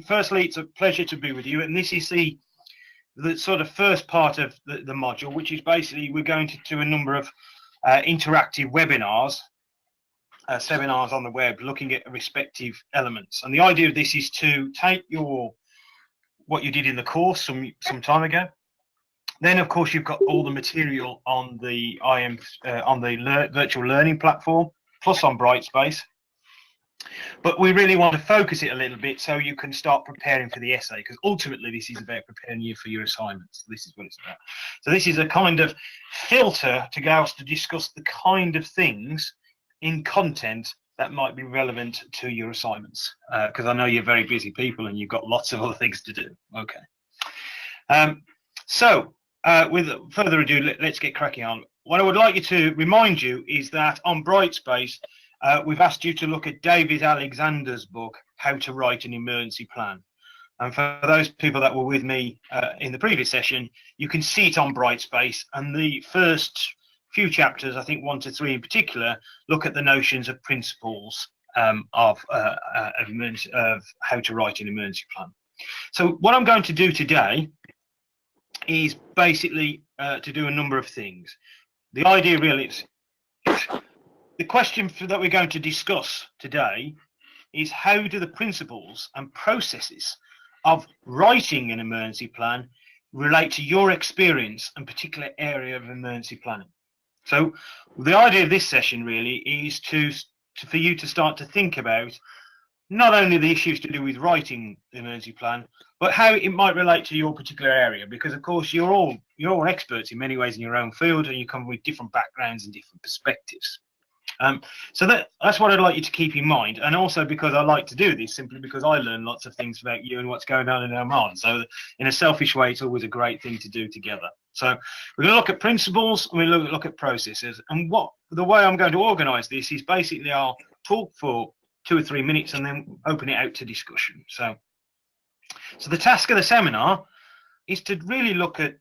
firstly, it's a pleasure to be with you, and this is the sort of first part of the module, which is basically we're going to do a number of interactive webinars, seminars on the web, looking at respective elements. And the idea of this is to take what you did in the course some time ago. Then, of course, you've got all the material on the virtual learning platform, plus on Brightspace. But we really want to focus it a little bit so you can start preparing for the essay, because ultimately this is about preparing you for your assignments. This is what it's about. So this is a kind of filter to go to discuss the kind of things in content that might be relevant to your assignments, because I know you're very busy people and you've got lots of other things to do. Okay. So with further ado, let's get cracking on. What I would like you to remind you is that on Brightspace, we've asked you to look at David Alexander's book, How to Write an Emergency Plan. And for those people that were with me in the previous session, you can see it on Brightspace. And the first few chapters, I think 1 to 3 in particular, look at the notions of principles of how to write an emergency plan. So what I'm going to do today is basically to do a number of things. The idea really is, the question that we're going to discuss today is how do the principles and processes of writing an emergency plan relate to your experience and particular area of emergency planning. So the idea of this session really is for you to start to think about not only the issues to do with writing the emergency plan, but how it might relate to your particular area, because of course you're all experts in many ways in your own field, and you come with different backgrounds and different perspectives. So that's what I'd like you to keep in mind, and also because I like to do this simply because I learn lots of things about you and what's going on in Oman. So in a selfish way, it's always a great thing to do together. So we're going to look at principles and we're going to look at processes, and the way I'm going to organize this is basically I'll talk for 2 or 3 minutes and then open it out to discussion. So the task of the seminar is to really look at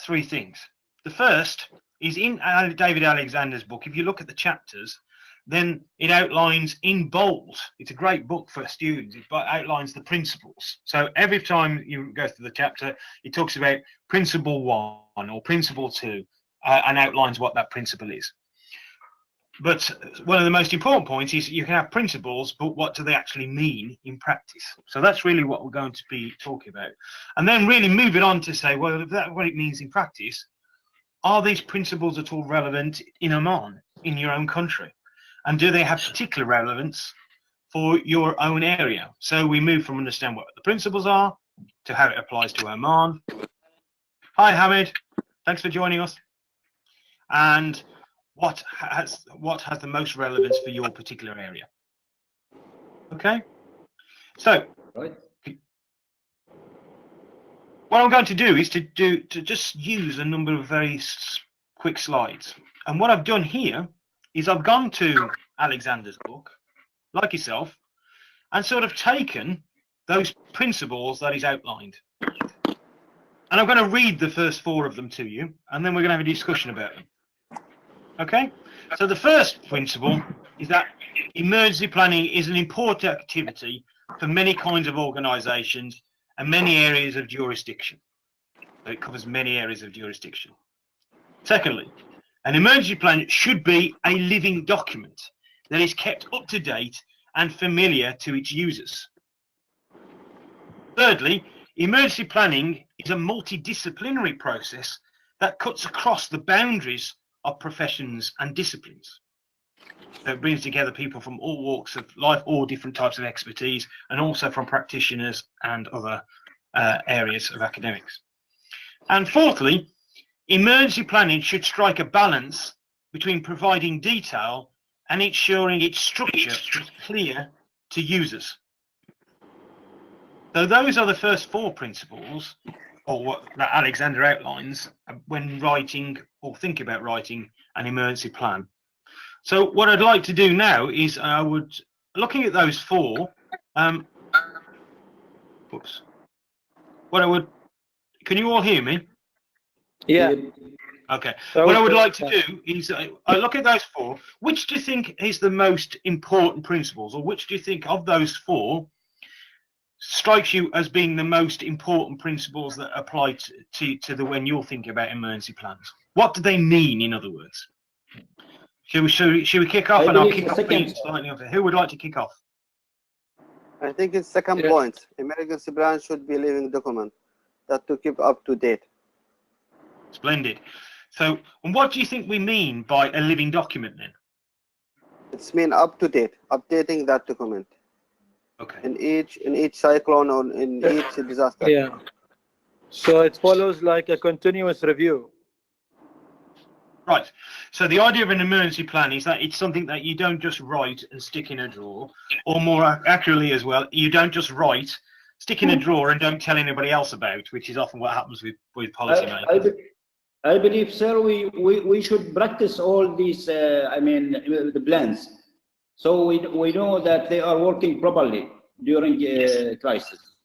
3 things. The first is in David Alexander's book. If you look at the chapters, then it outlines in bold. It's a great book for students. It outlines the principles. So every time you go through the chapter, it talks about principle 1 or principle 2 and outlines what that principle is. But one of the most important points is you can have principles, but what do they actually mean in practice? So that's really what we're going to be talking about. And then really move it on to say, well, if that's what it means in practice, are these principles at all relevant in Oman, in your own country? And do they have particular relevance for your own area? So we move from understand what the principles are to how it applies to Oman. Hi, Hamid. Thanks for joining us. And what has the most relevance for your particular area? Okay. So right. What I'm going to do is to just use a number of very quick slides. And what I've done here is I've gone to Alexander's book, like yourself, and sort of taken those principles that he's outlined. And I'm going to read the first 4 of them to you, and then we're going to have a discussion about them. Okay? So the first principle is that emergency planning is an important activity for many kinds of organizations and many areas of jurisdiction. So it covers many areas of jurisdiction. Secondly, an emergency plan should be a living document that is kept up to date and familiar to its users. Thirdly, emergency planning is a multidisciplinary process that cuts across the boundaries of professions and disciplines. So it brings together people from all walks of life, all different types of expertise, and also from practitioners and other areas of academics. And fourthly, emergency planning should strike a balance between providing detail and ensuring its structure is clear to users. So those are the first 4 principles, or what that Alexander outlines when writing or think about writing an emergency plan. So what I'd like to do now is looking at those 4, can you all hear me? Yeah. Okay. What I would like to do is I look at those 4. Which do you think is the most important principles, or which do you think of those 4 strikes you as being the most important principles that apply to the when you're thinking about emergency plans? What do they mean, in other words? Should we kick off? I And I'll believe kick the off second. slightly over. Who would like to kick off? I think it's second point. Emergency plan should be living document that to keep up to date. Splendid. So, and what do you think we mean by a living document then? It's mean up to date, updating that document. Okay. In each cyclone or in each disaster. Yeah. So it follows like a continuous review. Right. So the idea of an emergency plan is that it's something that you don't just write and stick in a drawer, or more accurately as well, you don't just write, stick in a drawer and don't tell anybody else about, which is often what happens with policymakers. I believe, sir, we should practice all these, the plans. So we know that they are working properly during crisis.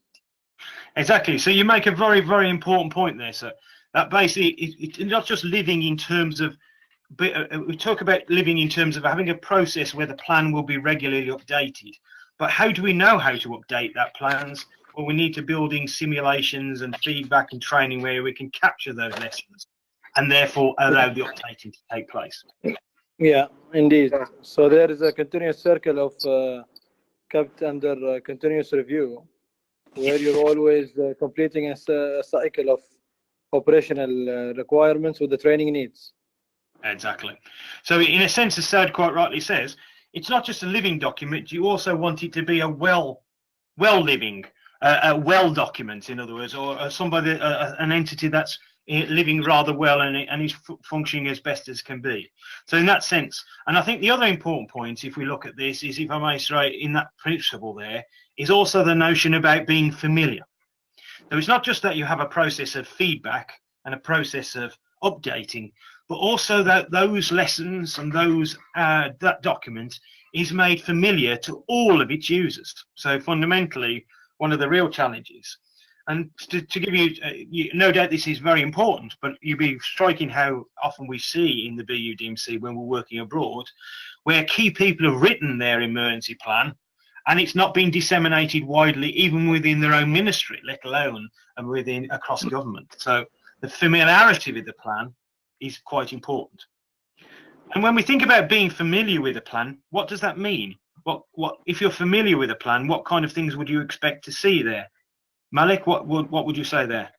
Exactly. So you make a very, very important point there, sir. That basically, it's not just living in terms of, we talk about living in terms of having a process where the plan will be regularly updated. But how do we know how to update that plans? Well, we need to build in simulations and feedback and training where we can capture those lessons and therefore allow the updating to take place. Yeah, indeed. So there is a continuous circle of kept under continuous review, where you're always completing a cycle of operational requirements with the training needs. Exactly. So in a sense, as Saad quite rightly says, it's not just a living document, you also want it to be a well living, a well document, in other words, or somebody, an entity that's living rather well and is functioning as best as can be. So in that sense, and I think the other important point, if we look at this, is, if I may say, in that principle there, is also the notion about being familiar. So it's not just that you have a process of feedback and a process of updating, but also that those lessons and those that document is made familiar to all of its users. So fundamentally, one of the real challenges, and to give you, no doubt this is very important, but you'd be striking how often we see in the BUDMC when we're working abroad, where key people have written their emergency plan, and it's not been disseminated widely, even within their own ministry, let alone and across government. So the familiarity with the plan is quite important. And when we think about being familiar with a plan, what does that mean? What if you're familiar with a plan, what kind of things would you expect to see there? Malik, what would you say there?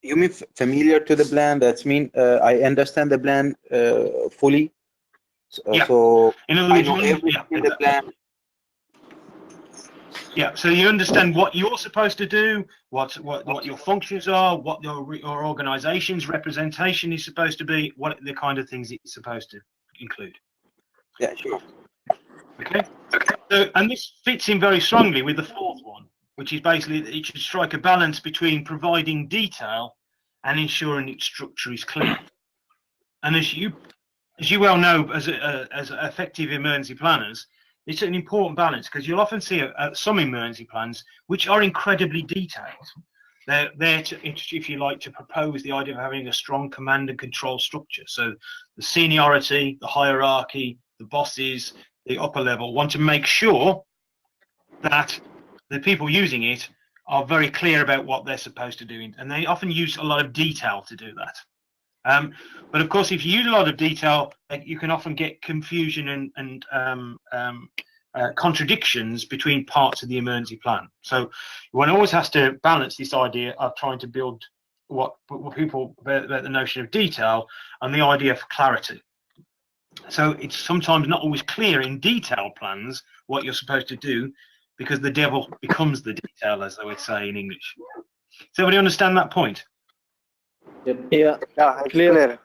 You mean familiar to the plan? That's mean I understand the plan fully. Yeah. So in other words, I know everything in the plan. Yeah, so you understand what you're supposed to do, what your functions are, what your organization's representation is supposed to be, what the kind of things it's supposed to include. Yeah, sure. Okay. So, and this fits in very strongly with the fourth one, which is basically that it should strike a balance between providing detail and ensuring its structure is clear. And as you well know, as effective emergency planners, it's an important balance, because you'll often see some emergency plans which are incredibly detailed. They're there to, if you like, to propose the idea of having a strong command and control structure. So the seniority, the hierarchy, the bosses, the upper level want to make sure that the people using it are very clear about what they're supposed to do, and they often use a lot of detail to do that. But of course, if you use a lot of detail, you can often get confusion and contradictions between parts of the emergency plan. So one always has to balance this idea of trying to build what people about the notion of detail and the idea of clarity. So it's sometimes not always clear in detailed plans what you're supposed to do, because the devil becomes the detail, as they would say in English. Does everybody understand that point? Yeah, clear.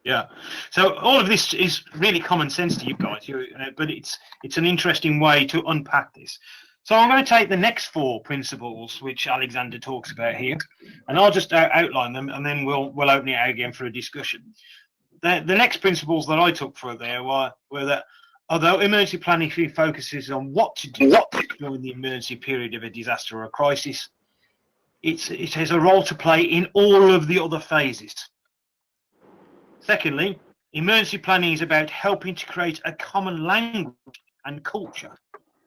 Yeah. So all of this is really common sense to you guys, but it's an interesting way to unpack this. So I'm going to take the next four principles which Alexander talks about here, and I'll just outline them, and then we'll open it out again for a discussion. The next principles that I took for there were that although emergency planning focuses on what to do during the emergency period of a disaster or a crisis, it has a role to play in all of the other phases. Secondly, emergency planning is about helping to create a common language and culture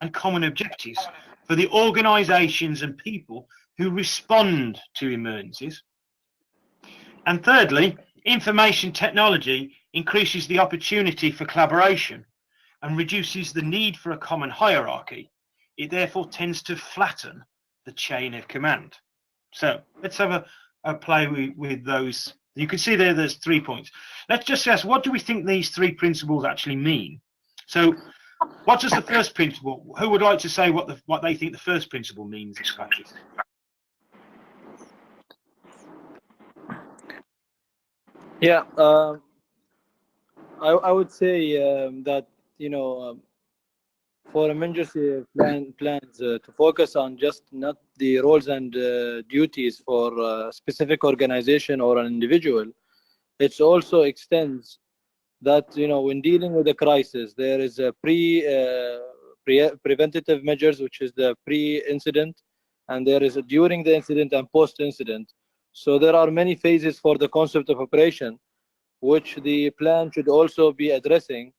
and common objectives for the organisations and people who respond to emergencies. And thirdly, information technology increases the opportunity for collaboration and reduces the need for a common hierarchy. It therefore tends to flatten the chain of command. So let's have a play with those. You can see there's 3 points. Let's just ask, what do we think these 3 principles actually mean? So what does the first principle, who would like to say what they think the first principle means in practice? Yeah, I would say that, for emergency plans to focus on just not the roles and duties for a specific organization or an individual. It also extends that, when dealing with a crisis, there is a preventative measures, which is the pre-incident, and there is a during the incident and post-incident. So there are many phases for the concept of operation, which the plan should also be addressing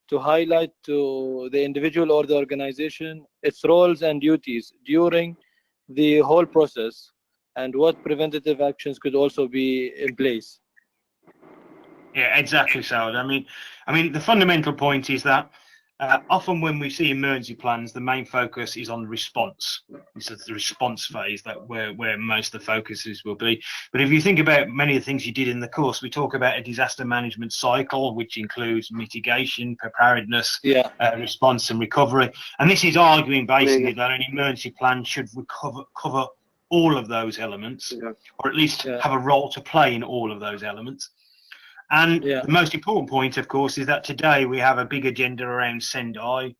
to highlight to the individual or the organization its roles and duties during the whole process, and what preventative actions could also be in place. Yeah, exactly so. I mean, the fundamental point is that often when we see emergency plans, the main focus is on response. It's the response phase where most of the focuses will be. But if you think about many of the things you did in the course, we talk about a disaster management cycle, which includes mitigation, preparedness, response and recovery. And this is arguing basically that an emergency plan should cover all of those elements, or at least have a role to play in all of those elements. And the most important point, of course, is that today we have a big agenda around Sendai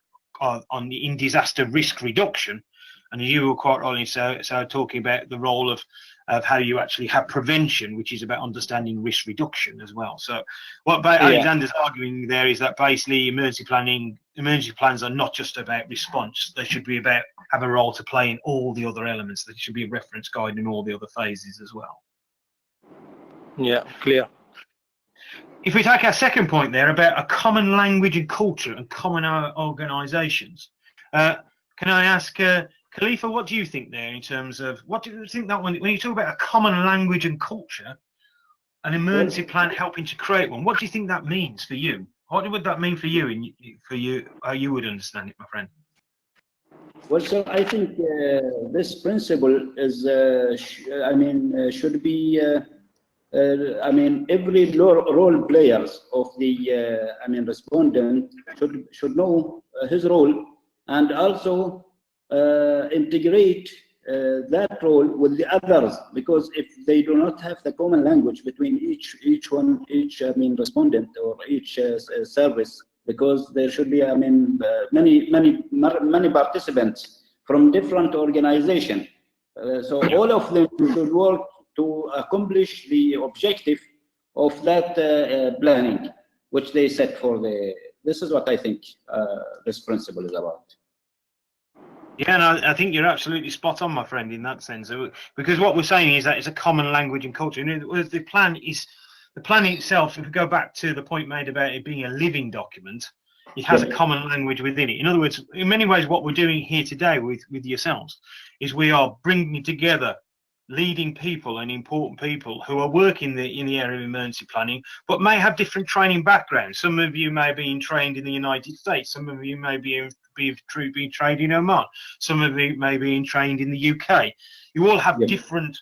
in disaster risk reduction. And you were quite rightly so talking about the role of how you actually have prevention, which is about understanding risk reduction as well. So what Alexander's arguing there is that basically emergency plans are not just about response. They should be have a role to play in all the other elements. There should be a reference guide in all the other phases as well. Yeah, clear. If we take our second point there about a common language and culture and common organisations, can I ask Khalifa, what do you think there in terms of, what do you think that when you talk about a common language and culture, an emergency plan helping to create one, what do you think that means for you? What would that mean for you, how you would understand it, my friend? Well, so I think this principle is, should be. Every role players of the, respondent should know his role, and also integrate that role with the others. Because if they do not have the common language between each respondent or each service, because there should be, many participants from different organizations. So all of them should work to accomplish the objective of that planning, which they set for this is what I think this principle is about. Yeah, and I think you're absolutely spot on, my friend, in that sense. Because what we're saying is that it's a common language and culture. The plan itself, if we go back to the point made about it being a living document, it has a common language within it. In other words, in many ways, what we're doing here today with yourselves is we are bringing together leading people and important people who are working in the area of emergency planning, but may have different training backgrounds. Some of you may be trained in the United States. Some of you may be trained in Oman. Some of you may be trained in the UK. You all have different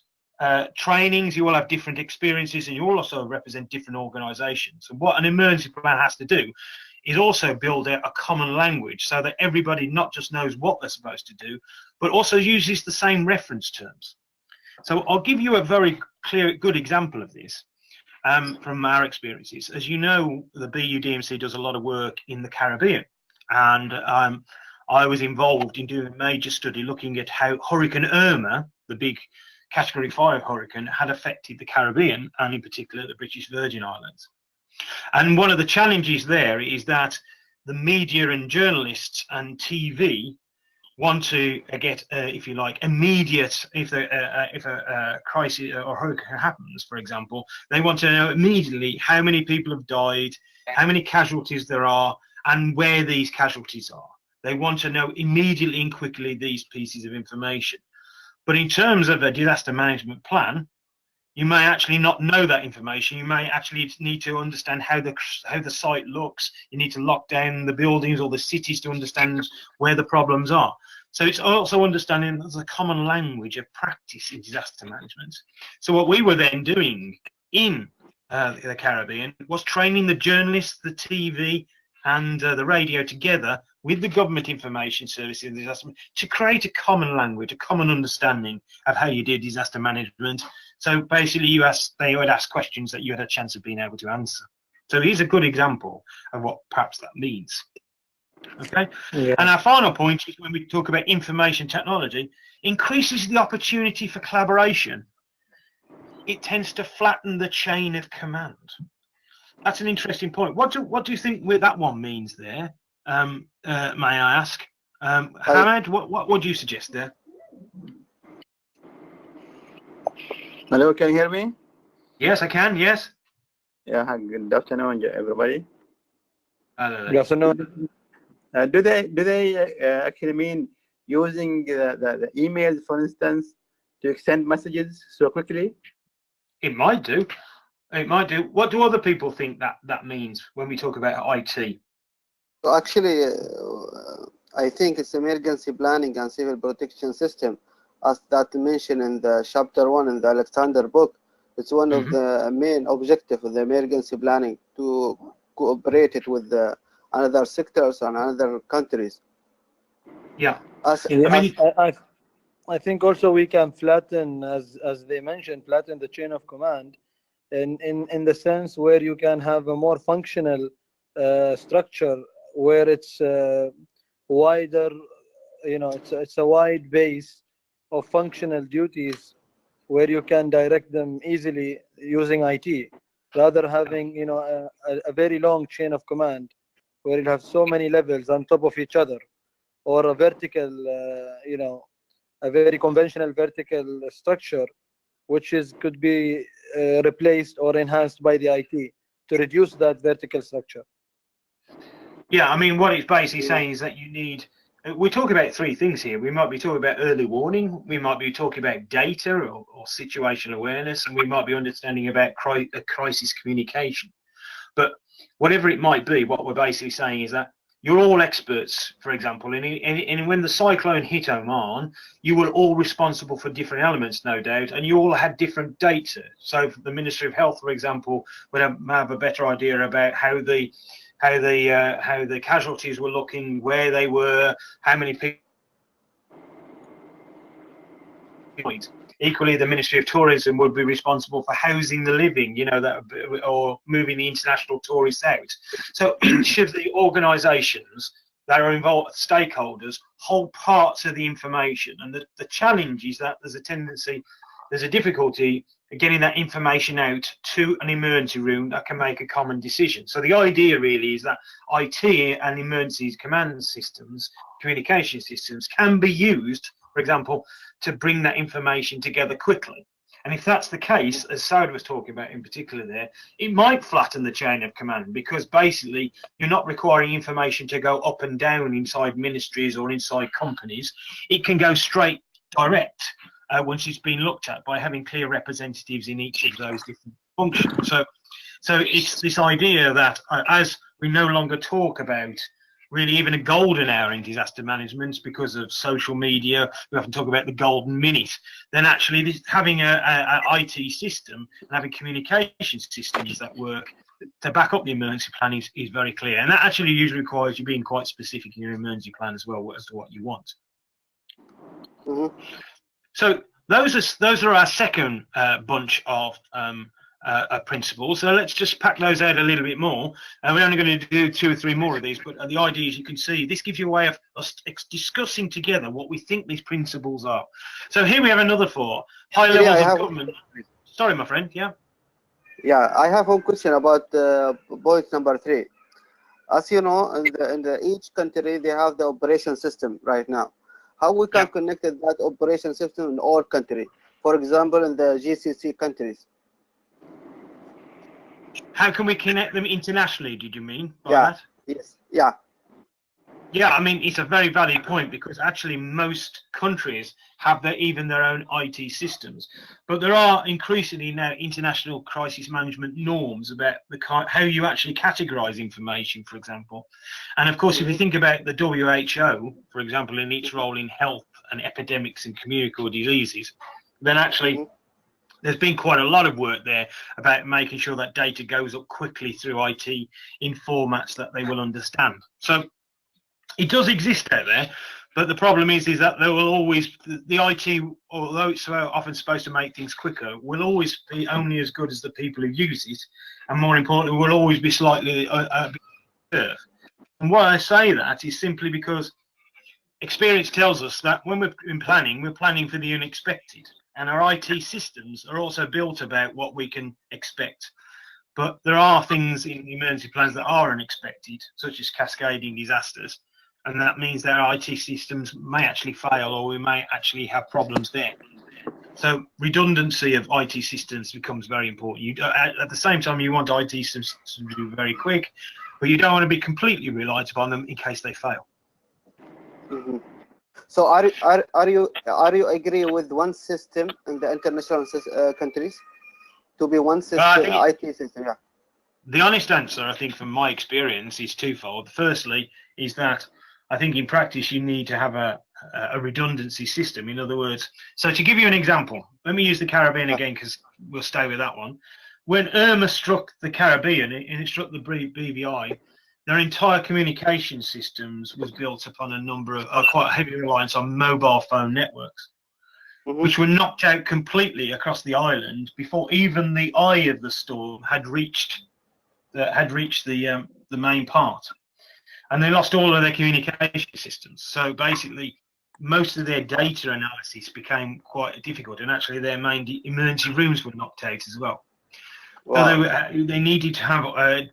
trainings. You all have different experiences, and you all also represent different organisations. And what an emergency plan has to do is also build a common language so that everybody not just knows what they're supposed to do, but also uses the same reference terms. So I'll give you a very good example of this from our experiences. As you know, the BUDMC does a lot of work in the Caribbean, and I was involved in doing a major study looking at how Hurricane Irma, the big Category 5 hurricane, had affected the Caribbean, and in particular the British Virgin Islands. And one of the challenges there is that the media and journalists and TV want to get, if you like, immediate, if a crisis or hurricane happens, for example, they want to know immediately how many people have died, how many casualties there are, and where these casualties are. They want to know immediately and quickly these pieces of information. But in terms of a disaster management plan, you may actually not know that information. You may actually need to understand how the site looks. You need to lock down the buildings or the cities to understand where the problems are. So it's also understanding the common language of practice in disaster management. So what we were then doing in the Caribbean was training the journalists, the TV, and the radio together with the government information services in disaster to create a common language, a common understanding of how you do disaster management. So basically, they would ask questions that you had a chance of being able to answer. So here's a good example of what perhaps that means. Okay, Yeah. and our final point is when we talk about information technology, increases the opportunity for collaboration. It tends to flatten the chain of command. That's an interesting point. What do you think that one means there? May I ask, Hamad, what would you suggest there? Hello, can you hear me? Yes, I can. Yes. Yeah, hi, good afternoon, everybody. Good afternoon. Do they actually mean using the email, for instance, to send messages so quickly? It might do. It might do. What do other people think that means when we talk about IT? So actually, I think it's emergency planning and civil protection system, as that mentioned in the chapter 1 in the Alexander book. It's one of the main objectives of the emergency planning to cooperate it with the other sectors and other countries. Yeah. I think also we can flatten, as they mentioned, flatten the chain of command in the sense where you can have a more functional structure where it's wider, it's a wide base of functional duties where you can direct them easily using IT, rather having a very long chain of command where you have so many levels on top of each other, or a vertical, a very conventional vertical structure, which could be replaced or enhanced by the IT to reduce that vertical structure. Yeah, I mean, what it's basically saying is that you need. We talk about three things here. We might be talking about early warning. We might be talking about data or situational awareness, and we might be understanding about crisis communication. But whatever it might be, what we're basically saying is that you're all experts, for example, and when the cyclone hit Oman, you were all responsible for different elements, no doubt, and you all had different data. So the Ministry of Health, for example, would have a better idea about how the casualties were looking, where they were, how many people. Equally, the Ministry of Tourism would be responsible for housing the living, or moving the international tourists out. So each of the organisations that are involved, stakeholders, hold parts of the information. And the challenge is that there's a difficulty getting that information out to an emergency room that can make a common decision. So the idea really is that IT and emergency command systems, communication systems, can be used, for example, to bring that information together quickly. And if that's the case, as Saud was talking about in particular there, it might flatten the chain of command, because basically you're not requiring information to go up and down inside ministries or inside companies. It can go straight direct once it's been looked at by having clear representatives in each of those different functions. So it's this idea that as we no longer talk about really even a golden hour in disaster management because of social media, we often talk about the golden minute, then actually having a IT system and having communication systems that work to back up the emergency plan is very clear. And that actually usually requires you being quite specific in your emergency plan as well as to what you want. So those are our second bunch of principles. So let's just pack those out a little bit more. We're only going to do 2 or 3 more of these, but the idea is, you can see, this gives you a way of us discussing together what we think these principles are. So here we have another 4 high levels of government. Sorry, my friend. Yeah. Yeah, I have one question about point number 3. As you know, in each country they have the operation system right now. How we can connect that operation system in all countries? For example, in the GCC countries. How can we connect them internationally, did you mean by that? Yes. Yeah. Yeah, I mean, it's a very valid point because actually most countries have even their own IT systems, but there are increasingly now international crisis management norms about how you actually categorize information, for example. And of course, if you think about the WHO, for example, in its role in health and epidemics and communicable diseases, then actually there's been quite a lot of work there about making sure that data goes up quickly through IT in formats that they will understand. So it does exist out there, but the problem is that there will always, the IT, although it's so often supposed to make things quicker, will always be only as good as the people who use it, and more importantly, will always be slightly better. And why I say that is simply because experience tells us that when we're planning for the unexpected, and our IT systems are also built about what we can expect. But there are things in emergency plans that are unexpected, such as cascading disasters. And that means that our IT systems may actually fail, or we may actually have problems there. So redundancy of IT systems becomes very important. At the same time, you want IT systems to be very quick, but you don't want to be completely reliant upon them in case they fail. Mm-hmm. So are you agree with one system in the international countries to be one system, IT system? Yeah. The honest answer, I think, from my experience, is twofold. Firstly, is that I think in practice you need to have a redundancy system. In other words, so to give you an example, let me use the Caribbean again because we'll stay with that one. When Irma struck the Caribbean and it struck the BVI, their entire communication systems was built upon a number of quite a heavy reliance on mobile phone networks, which were knocked out completely across the island before even the eye of the storm had reached the main part. And they lost all of their communication systems. So basically, most of their data analysis became quite difficult. And actually, their main emergency rooms were knocked out as well. Wow. So they needed to have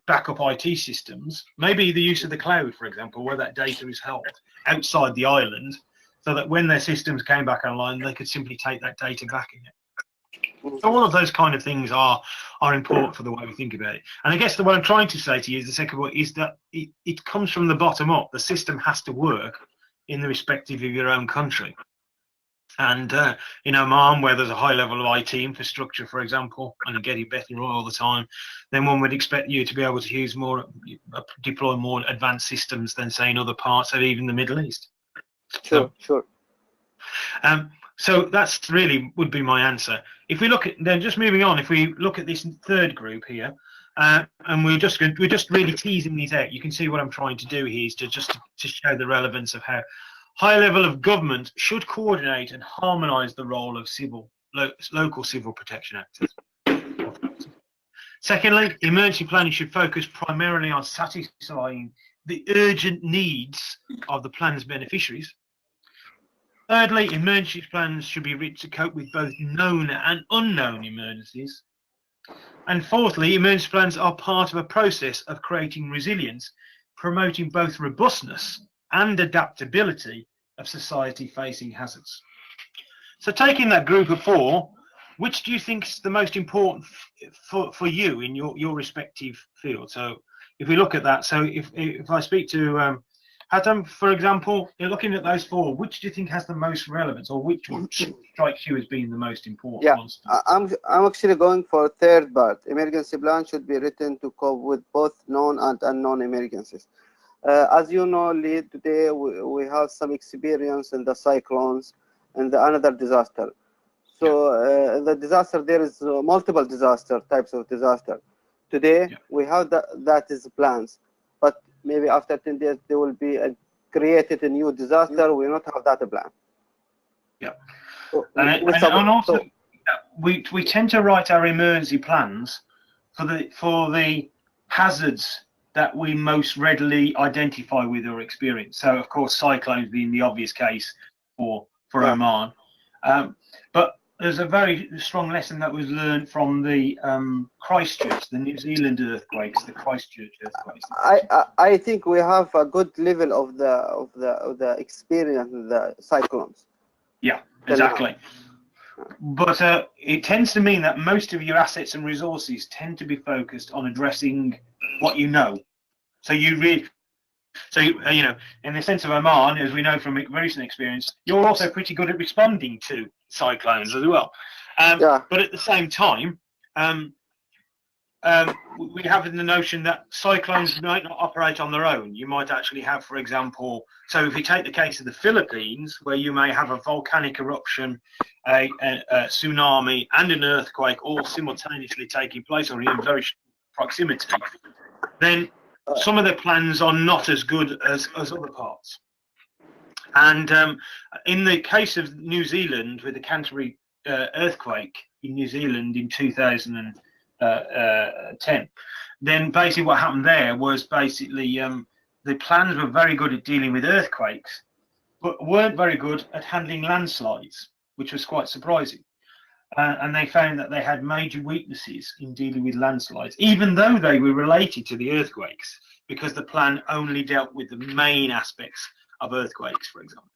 backup IT systems, maybe the use of the cloud, for example, where that data is held outside the island, so that when their systems came back online, they could simply take that data back again. So all of those kind of things are important for the way we think about it. And I guess what I'm trying to say to you is the second one is that it comes from the bottom up. The system has to work in the respective of your own country. And in Oman, where there's a high level of IT infrastructure, for example, and you're getting better all the time, then one would expect you to be able to use deploy more advanced systems than, say, in other parts of even the Middle East. Sure. So that's really would be my answer. If we look at then, just moving on, if we look at this third group here, and we're just really teasing these out. You can see what I'm trying to do here is to show the relevance of how high level of government should coordinate and harmonise the role of local civil protection actors. Secondly, emergency planning should focus primarily on satisfying the urgent needs of the plan's beneficiaries. Thirdly, emergency plans should be written to cope with both known and unknown emergencies. And fourthly, emergency plans are part of a process of creating resilience, promoting both robustness and adaptability of society facing hazards. So taking that group of four, which do you think is the most important for you in your respective field? So if we look at that, so if I speak to Hatem, for example, you're looking at those four, which do you think has the most relevance, or which one strikes you as being the most important? Yeah, I'm actually going for third part. Emergency plan should be written to cope with both known and unknown emergencies. As you know, Lee, today we have some experience in the cyclones and another disaster. So the disaster, there is multiple types of disaster. Today we have that is plans, but maybe after 10 days there will be created a new disaster. We not have that plan. Yeah, so, and also we tend to write our emergency plans for the hazards that we most readily identify with or experience. So of course cyclones being the obvious case for Oman, but there's a very strong lesson that was learned from the Christchurch, the New Zealand earthquakes, the Christchurch earthquakes. I think we have a good level of the experience in the cyclones. Yeah, exactly. But it tends to mean that most of your assets and resources tend to be focused on addressing what you know. So So, you know, in the sense of Oman, as we know from recent experience, you're also pretty good at responding to cyclones as well. Yeah. But at the same time, we have the notion that cyclones might not operate on their own. You might actually have, for example, so if you take the case of the Philippines, where you may have a volcanic eruption, a tsunami, and an earthquake all simultaneously taking place, or in very proximity, then some of the plans are not as good as other parts. And in the case of New Zealand, with the Canterbury earthquake in New Zealand in 2010, then basically what happened there was basically the plans were very good at dealing with earthquakes, but weren't very good at handling landslides, which was quite surprising. And they found that they had major weaknesses in dealing with landslides, even though they were related to the earthquakes, because the plan only dealt with the main aspects of earthquakes, for example.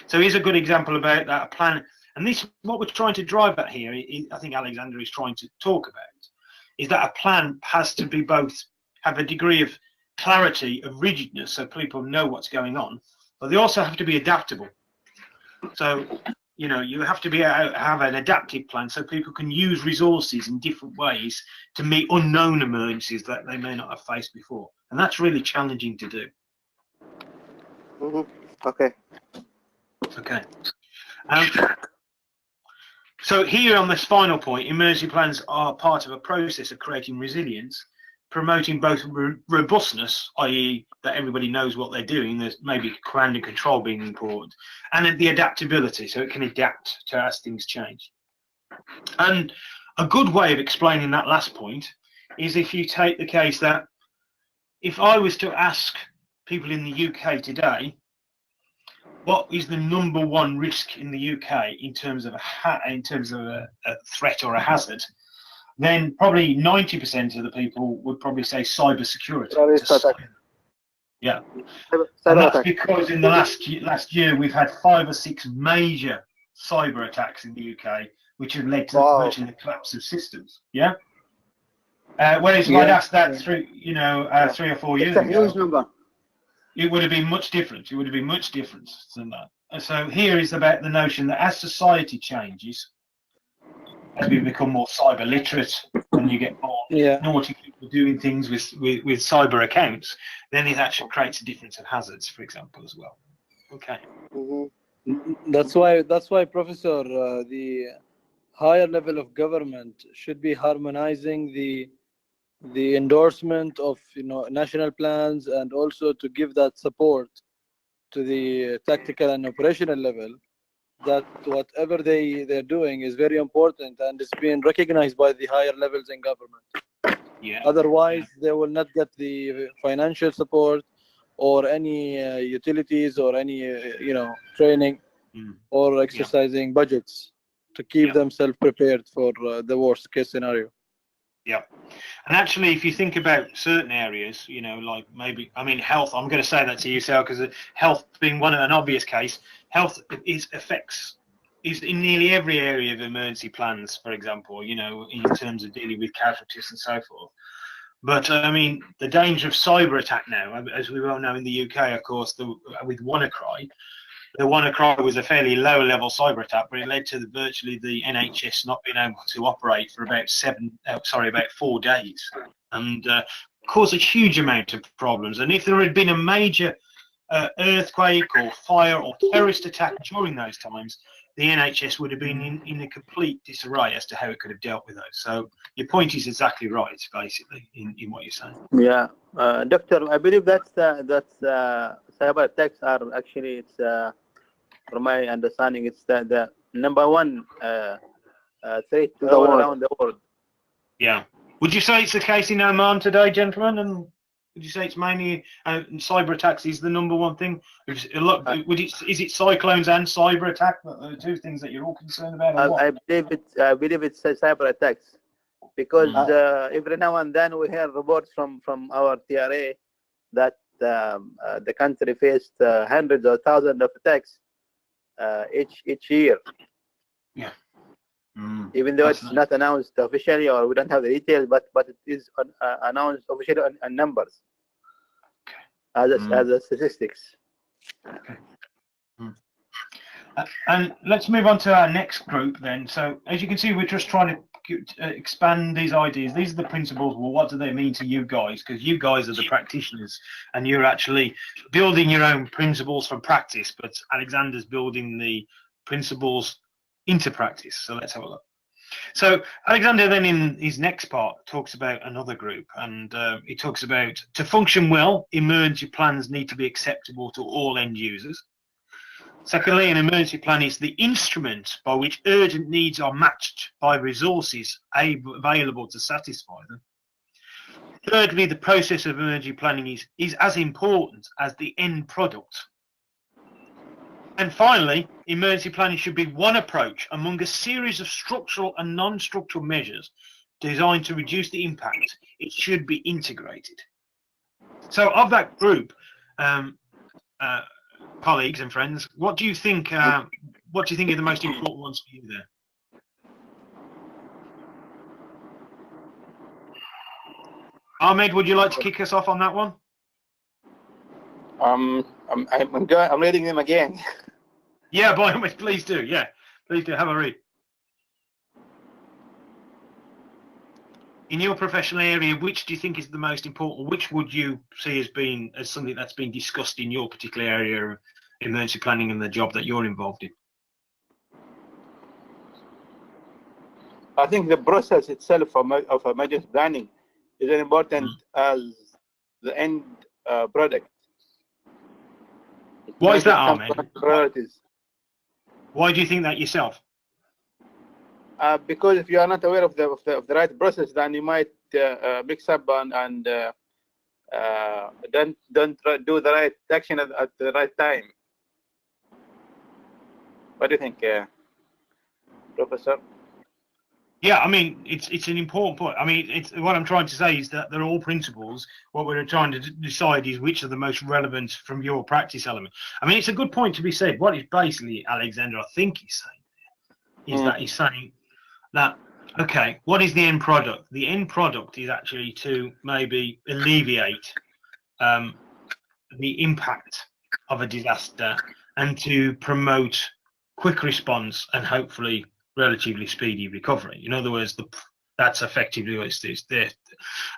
So here's a good example about that, a plan. And this, what we're trying to drive at here, I think Alexander is trying to talk about, is that a plan has to be both, have a degree of clarity, of rigidness, so people know what's going on, but they also have to be adaptable. So, you know, you have to have an adaptive plan so people can use resources in different ways to meet unknown emergencies that they may not have faced before. And that's really challenging to do. Okay. Okay. So here on this final point, emergency plans are part of a process of creating resilience, promoting both robustness, i.e. that everybody knows what they're doing, there's maybe command and control being important, and the adaptability, so it can adapt to as things change. And a good way of explaining that last point is if you take the case that if I was to ask people in the UK today, what is the #1 risk in the UK in terms of a threat or a hazard, then probably 90% of the people would probably say cybersecurity. Yeah, and that's because in the last year we've had 5 or 6 major cyber attacks in the UK, which have led to virtually the collapse of systems. Yeah. Whereas if I'd asked that 3 or 4 years ago, huge number. It would have been much different. It would have been much different than that. And so here is about the notion that as society changes, as we become more cyber literate and you get more naughty people doing things with cyber accounts, then it actually creates a difference of hazards, for example, as well. Okay. That's why, Professor, the higher level of government should be harmonizing the endorsement of national plans, and also to give that support to the tactical and operational level, that whatever they're doing is very important and is being recognized by the higher levels in government. Yeah. Otherwise, they will not get the financial support or any utilities or any training or exercising budgets to keep themselves prepared for the worst case scenario. Yeah. And actually, if you think about certain areas, like maybe, health, I'm going to say that to you, Sal, because health being an obvious case, health is in nearly every area of emergency plans, for example, in terms of dealing with casualties and so forth. But, the danger of cyber attack now, as we well know in the UK, of course, with WannaCry, the WannaCry was a fairly low-level cyber attack, but it led to virtually the NHS not being able to operate for about 4 days, and caused a huge amount of problems. And if there had been a major earthquake or fire or terrorist attack during those times, the NHS would have been in a complete disarray as to how it could have dealt with those. So your point is exactly right, basically, in what you're saying. Yeah, Doctor, I believe that's cyber attacks are actually, from my understanding, it's the #1 threat all around the world. Yeah. Would you say it's the case in Oman today, gentlemen? And would you say it's mainly cyber attacks is the #1 thing? Is it cyclones and cyber attack, the 2 things that you're all concerned about? I believe it's cyber attacks, because every now and then we hear reports from our TRA that the country faced hundreds or thousands of attacks each year. Yeah. Even though it's not announced officially, or we don't have the details, but it is announced officially on numbers. as a statistics. Okay. And let's move on to our next group then. So as you can see, we're just trying to expand these ideas. These are the principles. Well, what do they mean to you guys? Because you guys are the practitioners and you're actually building your own principles from practice, but Alexander's building the principles into practice. So let's have a look. So Alexander then in his next part talks about another group, and he talks about to function well, emergency plans need to be acceptable to all end users. Secondly, an emergency plan is the instrument by which urgent needs are matched by resources available to satisfy them. Thirdly, the process of emergency planning is as important as the end product. And finally, emergency planning should be one approach among a series of structural and non-structural measures designed to reduce the impact. It should be integrated. So of that group, colleagues and friends, what do you think are the most important ones for you there? Ahmed, would you like to kick us off on that one? I'm reading them again. Yeah, by all means, please do. Yeah, please do. Have a read. In your professional area, which do you think is the most important? Which would you see as something that's been discussed in your particular area of emergency planning and the job that you're involved in? I think the process itself of emergency planning is as important as the end product. Why is that, Ahmed? Priorities. Why do you think that yourself? Because if you are not aware of the right process, then you might mix up and don't do the right action at the right time. What do you think, Professor? Yeah, I mean, it's an important point. I mean, it's what I'm trying to say is that they're all principles. What we're trying to decide is which are the most relevant from your practice element. I mean, it's a good point to be said. What is basically Alexander, I think he's saying, is that he's saying that, okay, what is the end product? The end product is actually to maybe alleviate the impact of a disaster and to promote quick response and hopefully relatively speedy recovery. In other words, that's effectively what it is there.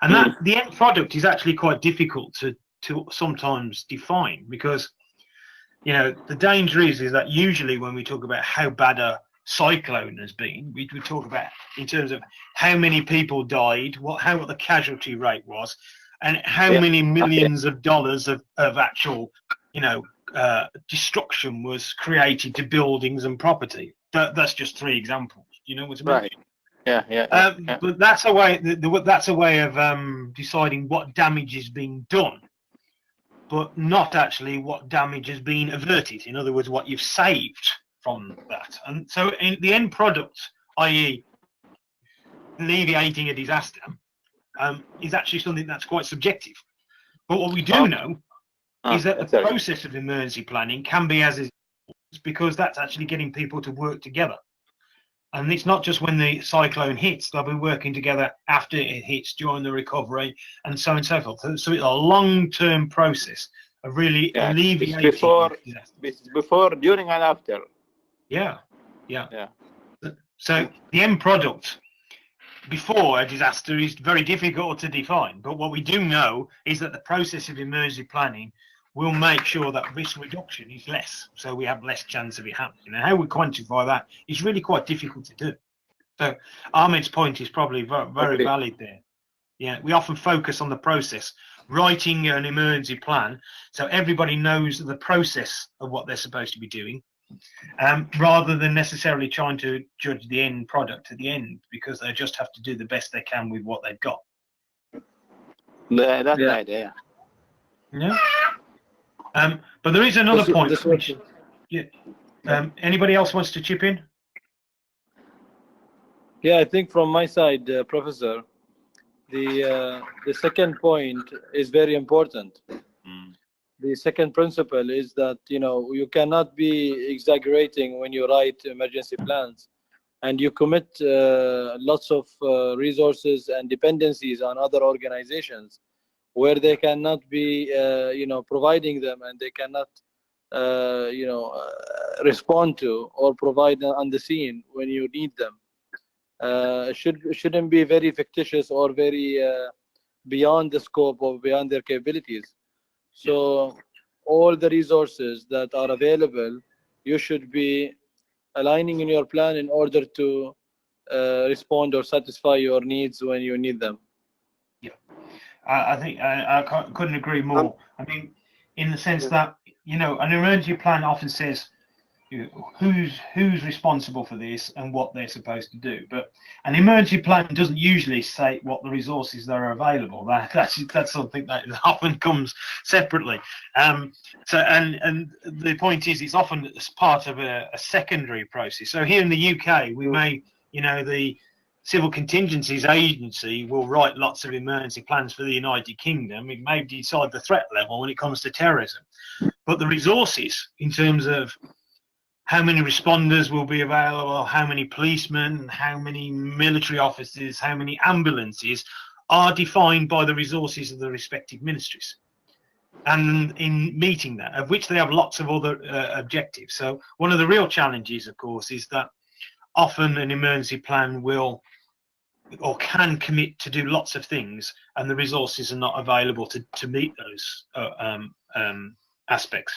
And that the end product is actually quite difficult to sometimes define, because the danger is that usually when we talk about how bad a cyclone has been, we talk about in terms of how many people died, what the casualty rate was, and how many millions of dollars of actual destruction was created to buildings and property. That's just 3 examples. You know what I mean? Right. Yeah. But that's a way. That's a way of deciding what damage is being done, but not actually what damage has been averted. In other words, what you've saved from that. And so, in the end product, i.e., alleviating a disaster, is actually something that's quite subjective. But what we do know is that the process of emergency planning can be as is, because that's actually getting people to work together. And it's not just when the cyclone hits, they'll be working together after it hits, during the recovery, and so on and so forth. So it's a long-term process of really alleviating. Before, during, and after. Yeah. So the end product before a disaster is very difficult to define. But what we do know is that the process of emergency planning will make sure that risk reduction is less, so we have less chance of it happening. And how we quantify that is really quite difficult to do. So Ahmed's point is probably very valid there. Yeah, we often focus on the process, writing an emergency plan, so everybody knows the process of what they're supposed to be doing, rather than necessarily trying to judge the end product at the end, because they just have to do the best they can with what they've got. That's the idea. Yeah. But there is another point. Anybody else wants to chip in? Yeah, I think from my side, Professor, the second point is very important. The second principle is that you cannot be exaggerating when you write emergency plans, and you commit lots of resources and dependencies on other organizations where they cannot be, providing them, and they cannot, respond to or provide on the scene when you need them. Shouldn't be very fictitious or very beyond the scope or beyond their capabilities. So all the resources that are available, you should be aligning in your plan in order to respond or satisfy your needs when you need them. Yeah, I think I couldn't agree more. I mean, in the sense that, an emergency plan often says who's responsible for this and what they're supposed to do, but an emergency plan doesn't usually say what the resources that are available. That's something that often comes separately. So and the point is, it's often as part of a secondary process. So here in the UK, we may, the Civil Contingencies Agency will write lots of emergency plans for the United Kingdom. It may decide the threat level when it comes to terrorism, but the resources in terms of how many responders will be available, how many policemen, how many military officers, how many ambulances are defined by the resources of the respective ministries. And in meeting that, of which they have lots of other objectives. So one of the real challenges, of course, is that often an emergency plan will or can commit to do lots of things, and the resources are not available to meet those aspects.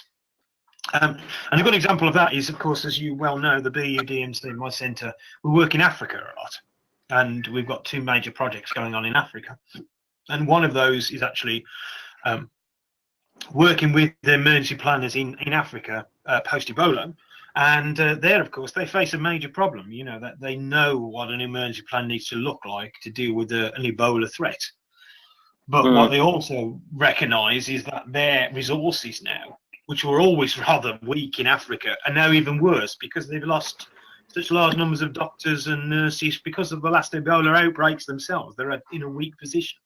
And a good example of that is, of course, as you well know, the BUDMC, my centre, we work in Africa a lot, and we've got 2 major projects going on in Africa. And one of those is actually working with the emergency planners in Africa post-Ebola. And there, of course, they face a major problem, that they know what an emergency plan needs to look like to deal with an Ebola threat. But what they also recognise is that their resources now, which were always rather weak in Africa, are now even worse because they've lost such large numbers of doctors and nurses because of the last Ebola outbreaks themselves. They're in a weak position.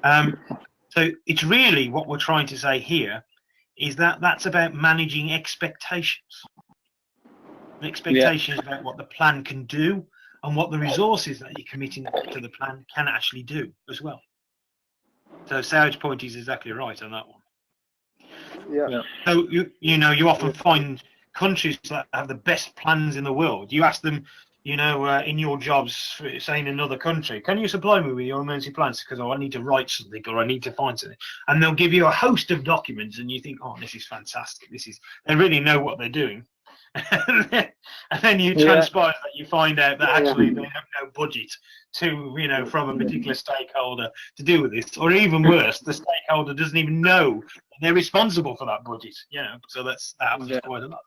So it's really what we're trying to say here is that that's about managing expectations. Expectations about what the plan can do and what the resources that you're committing to the plan can actually do as well. So Saud's point is exactly right on that one. Yeah. So you often find countries that have the best plans in the world. You ask them, in your jobs, say in another country, can you supply me with your emergency plans? Because I need to write something or I need to find something, and they'll give you a host of documents, and you think, oh, this is fantastic. They really know what they're doing. And then you transpire that you find out that actually they have no budget to, from a particular stakeholder to deal with this, or even worse, the stakeholder doesn't even know they're responsible for that budget. So that happens quite a lot.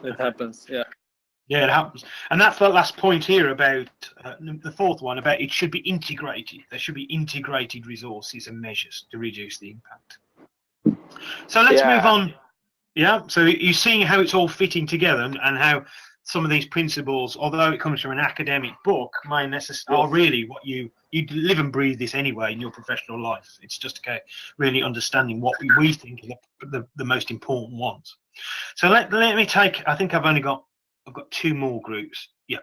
It happens, yeah. Yeah, it happens, and that's the last point here about the 4th one about it should be integrated. There should be integrated resources and measures to reduce the impact. So let's move on. Yeah, so you're seeing how it's all fitting together and how some of these principles, although it comes from an academic book, may necessarily are really what you live and breathe this anyway in your professional life. It's just really understanding what we think are the most important ones. So let me take. I think I've got 2 more groups. Yeah.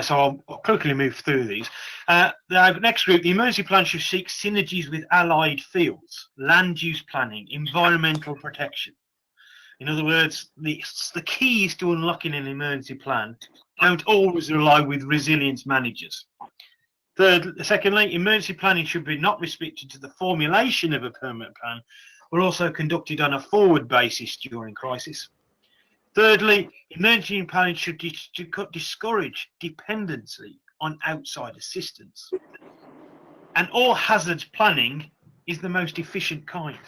So I'll quickly move through these. The next group, the emergency plan should seek synergies with allied fields, land use planning, environmental protection. In other words, the keys to unlocking an emergency plan don't always rely with resilience managers. Secondly, emergency planning should be not restricted to the formulation of a permanent plan, but also conducted on a forward basis during crisis. Thirdly, emergency planning should discourage dependency on outside assistance. And all hazards planning is the most efficient kind.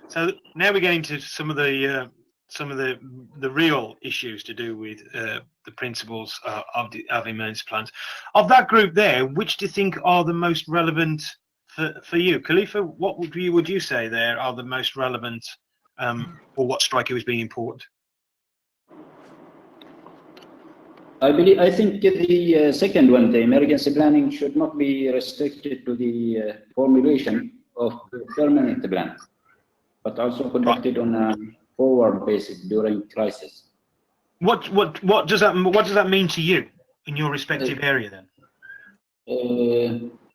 So now we get into some of the real issues to do with the principles of emergency plans. Of that group there, which do you think are the most relevant for you? Khalifa, what would you say there are the most relevant, or what strike you as being important? I think the second one, the emergency planning, should not be restricted to the formulation of the permanent plan, but also conducted on a forward basis during crisis. What does that mean to you in your respective area then?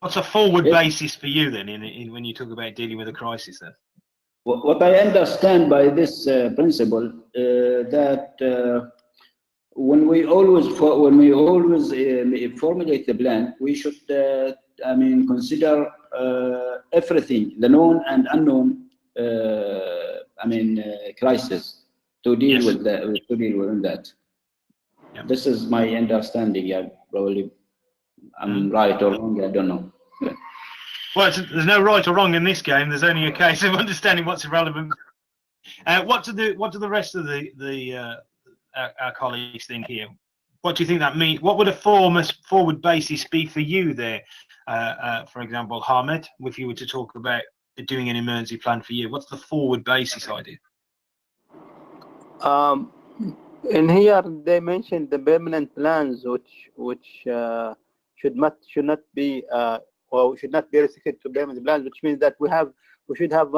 What's a forward Yes. basis for you then, in when you talk about dealing with a crisis? Then, What I understand by this principle that when we always formulate the plan, we should consider everything, the known and unknown crisis to deal Yes. with that. Yeah. This is my understanding. Yeah, probably I'm right or wrong. I don't know. Well, there's no right or wrong in this game. There's only a case of understanding what's relevant. What do the rest of our colleagues think here? What do you think that means? What would a forward basis be for you there? For example, Hamed, if you were to talk about doing an emergency plan for you, what's the forward basis idea? In here they mentioned the permanent plans, which should not be or should not be restricted to permanent plans, which means that we should have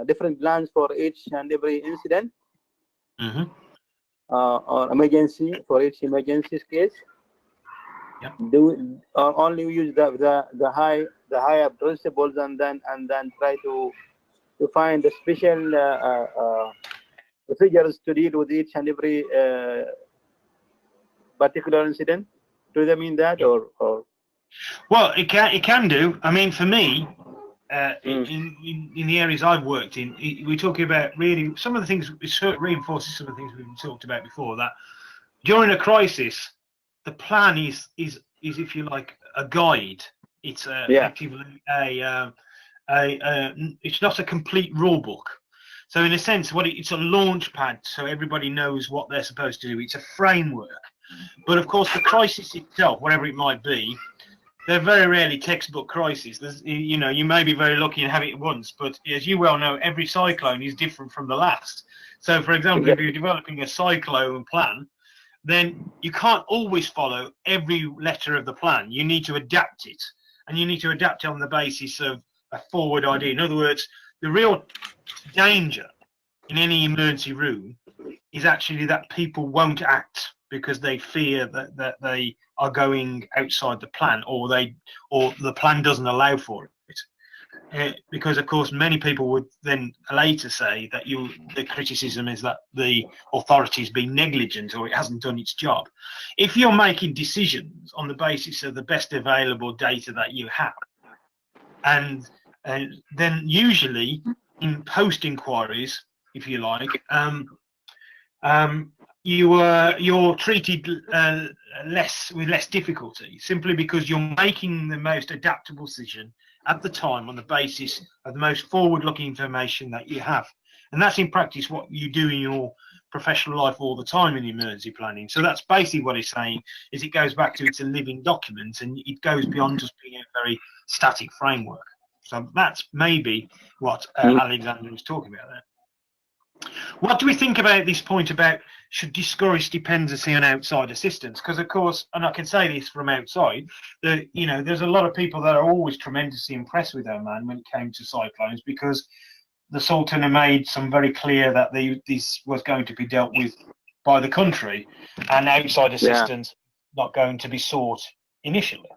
different plans for each and every incident. Mm-hmm. Or emergency, for each emergency case. Yep. Only use the higher principles and then try to find the special procedures to deal with each and every particular incident. Do they mean that, or? Well, it can do. I mean, for me, in the areas I've worked in, we're talking about really some of the things. It reinforces some of the things we've talked about before. That during a crisis, the plan is if you like a guide. It's effectively it's not a complete rule book. So in a sense, it's a launch pad, so everybody knows what they're supposed to do. It's a framework. But of course, the crisis itself, whatever it might be, they're very rarely textbook crises. You may be very lucky and have it once, but as you well know, every cyclone is different from the last. So, for example, if you're developing a cyclone plan, then you can't always follow every letter of the plan. You need to adapt it, and you need to adapt it on the basis of a forward idea. In other words, the real danger in any emergency room is actually that people won't act because they fear that they are going outside the plan, or the plan doesn't allow for it. Because of course many people would then later say that the criticism is that the authority's been negligent or it hasn't done its job. If you're making decisions on the basis of the best available data that you have, and then usually in post inquiries, if you like, you're treated with less difficulty, simply because you're making the most adaptable decision at the time on the basis of the most forward-looking information that you have. And that's in practice what you do in your professional life all the time in emergency planning. So that's basically what it's saying, is it goes back to it's a living document, and it goes beyond just being a very static framework. So that's maybe what Alexander was talking about there. What do we think about this point about should discourage dependency on outside assistance? Because of course, and I can say this from outside, that there's a lot of people that are always tremendously impressed with Oman when it came to cyclones, because the Sultan had made some very clear that this was going to be dealt with by the country, and outside assistance not going to be sought initially.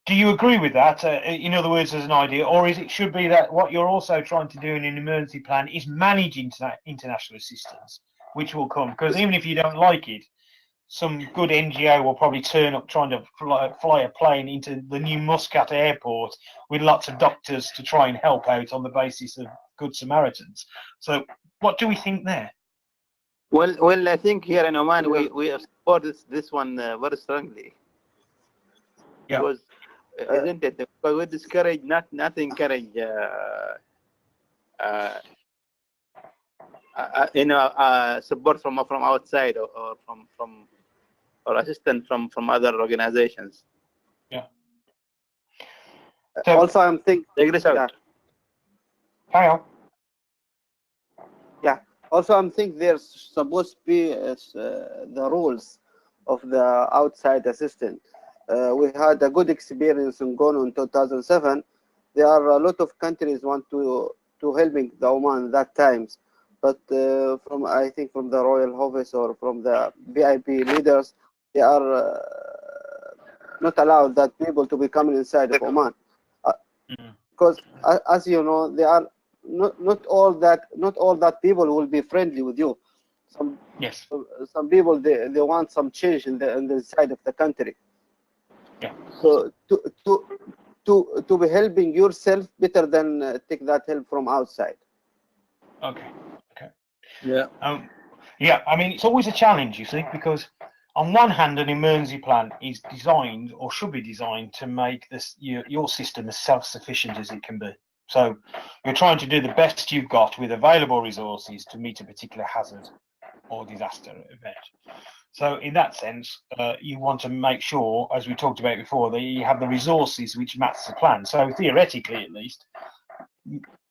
Do you agree with that? In other words, as an idea, or should be that what you're also trying to do in an emergency plan is manage international assistance, which will come? Because even if you don't like it, some good NGO will probably turn up trying to fly a plane into the new Muscat airport with lots of doctors to try and help out on the basis of good Samaritans. So what do we think there? Well, I think here in Oman we have supported this one very strongly. Yeah. Because, isn't it? Because we discourage, not encourage, support from outside or from or assistance from other organizations. Yeah. So also, I'm thinking. Yeah. Also, I'm thinking there's supposed to be the rules of the outside assistant. We had a good experience in Gono in 2007. There are a lot of countries want to helping the Oman that times, but I think from the royal office or from the VIP leaders, they are not allow that people to be coming inside of Oman. Because as you know, they are not all that people will be friendly with you. Some people they want some change in the side of the country. Yeah. So to be helping yourself better than take that help from outside. Okay. Yeah. Yeah. I mean, it's always a challenge, you see, because on one hand, an emergency plan is designed or should be designed to make this your system as self-sufficient as it can be. So you're trying to do the best you've got with available resources to meet a particular hazard or disaster event. So in that sense, you want to make sure, as we talked about before, that you have the resources which match the plan. So theoretically, at least,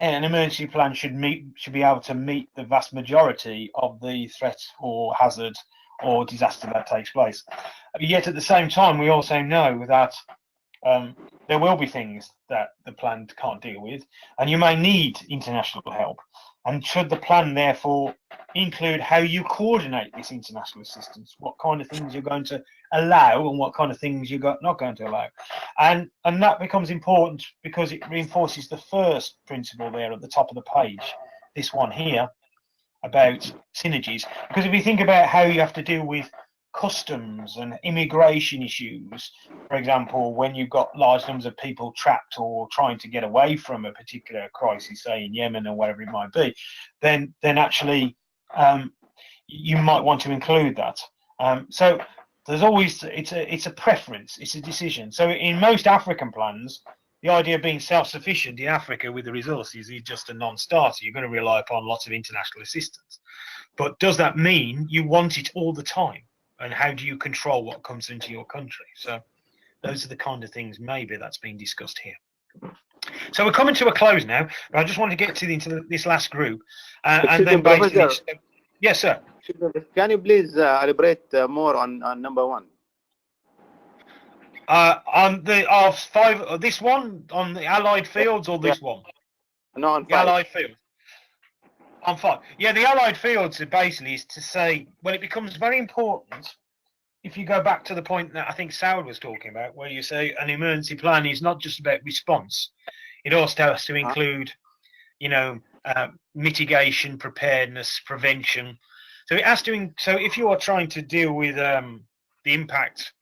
an emergency plan should be able to meet the vast majority of the threat or hazard or disaster that takes place. Yet at the same time, we also know that there will be things that the plan can't deal with, and you may need international help. And should the plan therefore include how you coordinate this international assistance, what kind of things you're going to allow and what kind of things you're not going to allow, and that becomes important because it reinforces the first principle there at the top of the page, this one here about synergies. Because if you think about how you have to deal with customs and immigration issues, for example, when you've got large numbers of people trapped or trying to get away from a particular crisis, say in Yemen or wherever it might be, then actually you might want to include that. So there's always it's a preference, it's a decision. So in most African plans, the idea of being self-sufficient in Africa with the resources is just a non-starter. You're going to rely upon lots of international assistance. But does that mean you want it all the time? And how do you control what comes into your country? So those are the kind of things maybe that's being discussed here. So we're coming to a close now, but I just want to get into this last group. And then basically... Yes, sir. Can you please elaborate more on number one? On this one, on the Allied fields, or this one? No, on the Allied fields. On 5. Yeah, the Allied fields are basically is to say, well, it becomes very important if you go back to the point that I think Saud was talking about, where you say an emergency plan is not just about response. It also has to include, mitigation, preparedness, prevention. So it has to. So if you are trying to deal with the impact,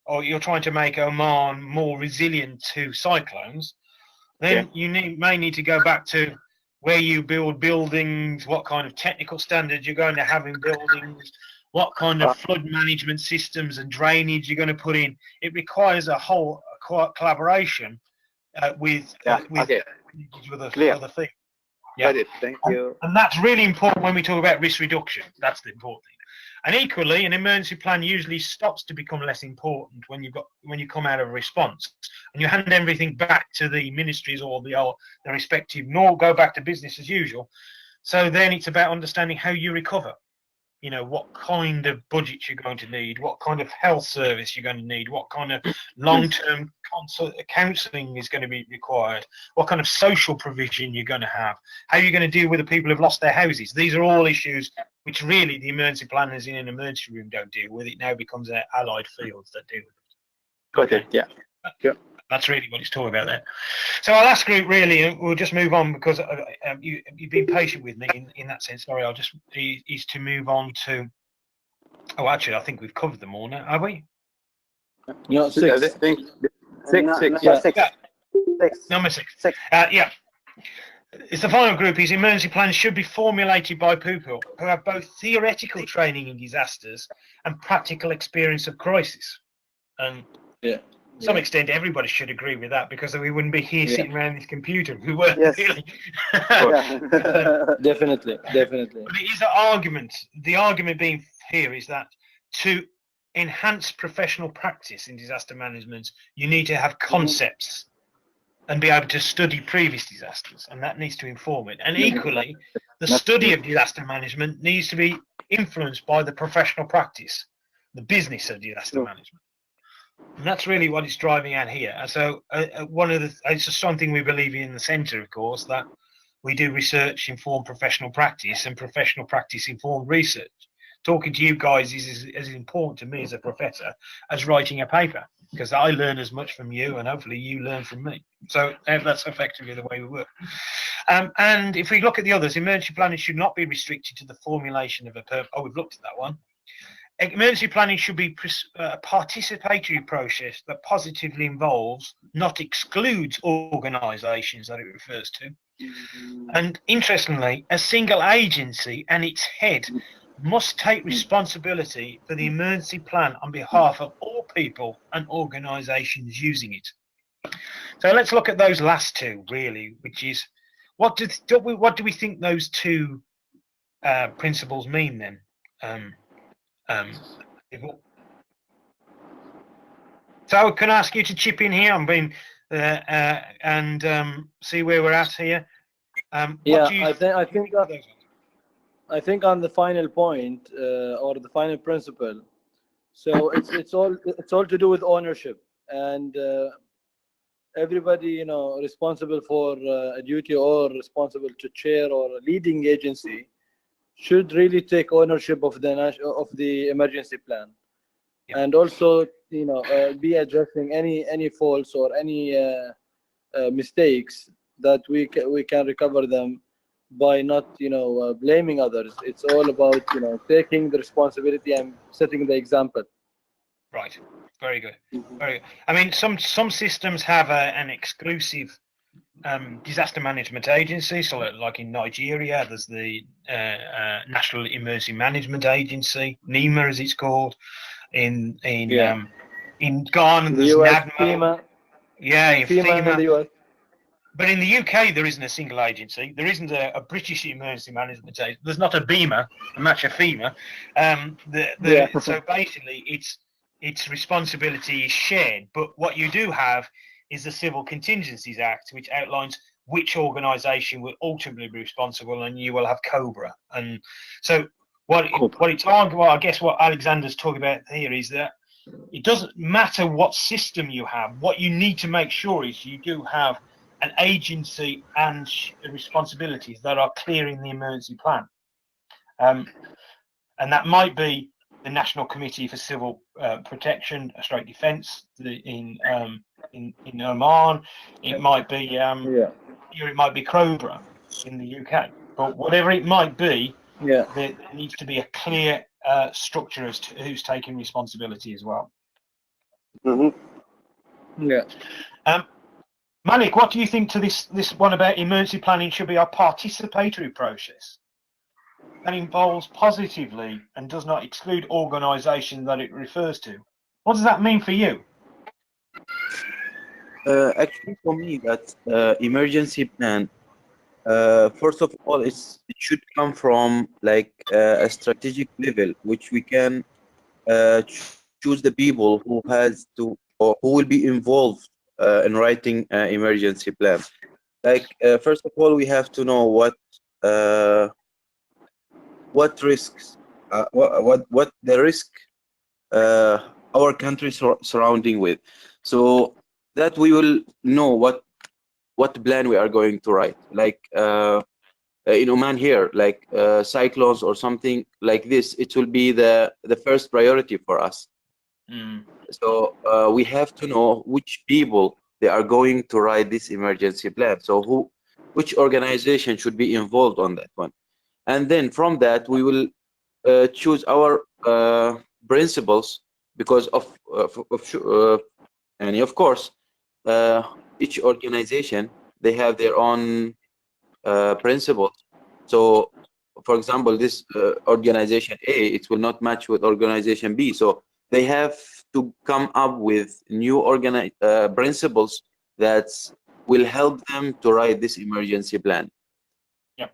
or you're trying to make Oman more resilient to cyclones, then you may need to go back to where you build buildings, what kind of technical standards you're going to have in buildings, what kind of flood management systems and drainage you're going to put in. It requires a whole collaboration with other things. Yeah. Thank you. And that's really important when we talk about risk reduction. That's the important thing. And equally, an emergency plan usually stops to become less important when you come out of a response and you hand everything back to the ministries or the respective, nor go back to business as usual. So then it's about understanding how you recover. What kind of budget you're going to need, what kind of health service you're going to need, what kind of long-term counselling is going to be required, what kind of social provision you're going to have, how you're going to deal with the people who've lost their houses. These are all issues which really the emergency planners in an emergency room don't deal with. It now becomes allied fields that deal with it. Got it, yeah. Sure. That's really what it's talking about there. So our last group, really, we'll just move on because you've been patient with me in that sense. Sorry, is to move on to. Oh, actually, I think we've covered them all now, have we? No, 6. Six. Number 6. Yeah. It's the final group. Is emergency plans should be formulated by people who have both theoretical training in disasters and practical experience of crisis. And to some extent, everybody should agree with that because we wouldn't be here sitting around this computer if we weren't really. Definitely. But it is an argument. The argument being here is that to enhance professional practice in disaster management, you need to have concepts and be able to study previous disasters, and that needs to inform it. And equally, the study of disaster management needs to be influenced by the professional practice, the business of disaster management. And that's really what it's driving at here. And so it's just something we believe in the centre, of course, that we do research informed professional practice and professional practice informed research. Talking to you guys is as important to me as a professor as writing a paper. because I learn as much from you, and hopefully you learn from me. So that's effectively the way we work. And if we look at the others, emergency planning should not be restricted to the formulation of a oh, we've looked at that one. Emergency planning should be a participatory process that positively involves, not excludes, organisations that it refers to. And interestingly, a single agency and its head must take responsibility for the emergency plan on behalf of all people and organisations using it. So let's look at those last two, really, which is what do we think those two principles mean then? So can I ask you to chip in here? I'm being and see where we're at here. Yeah, I think on the final point or the final principle. So it's all to do with ownership, and everybody responsible for a duty or responsible to chair or a leading agency should really take ownership of the emergency plan, and also be addressing any faults or any mistakes that we can recover them by not blaming others. It's all about taking the responsibility and setting the example. Right. Very good. Very good. I mean, some systems have an exclusive disaster management agency. So, like in Nigeria, there's the National Emergency Management Agency, NEMA as it's called. In Ghana, there's NADMA. Yeah, in FEMA. In the US. But in the UK, there isn't a single agency. There isn't a British Emergency Management Agency. There's not a BEMA, a match of FEMA. So basically, its responsibility is shared. But what you do have is the Civil Contingencies Act, which outlines which organisation will ultimately be responsible, and you will have COBRA. And so what I guess what Alexander's talking about here is that it doesn't matter what system you have. What you need to make sure is you do have an agency and responsibilities that are clear in the emergency plan, and that might be the National Committee for Civil Protection, Stroke Defence in Oman. It might be it might be COBRA in the UK. But whatever it might be, there needs to be a clear structure as to who's taking responsibility as well. Malik, what do you think to this one about emergency planning should be a participatory process that involves positively and does not exclude organisations that it refers to? What does that mean for you? Actually, for me, that emergency plan, first of all, it should come from like a strategic level, which we can choose the people who has to or who will be involved in writing emergency plans. Like first of all, we have to know what risks, what the risk our country surrounding with, so that we will know what plan we are going to write. Like in Oman here, like cyclones or something like this, it will be the first priority for us. So we have to know which people they are going to write this emergency plan. So which organization should be involved on that one, and then from that we will choose our principles, because and of course each organization, they have their own principles. So for example, this organization A, it will not match with organization B, so they have to come up with new principles that will help them to write this emergency plan.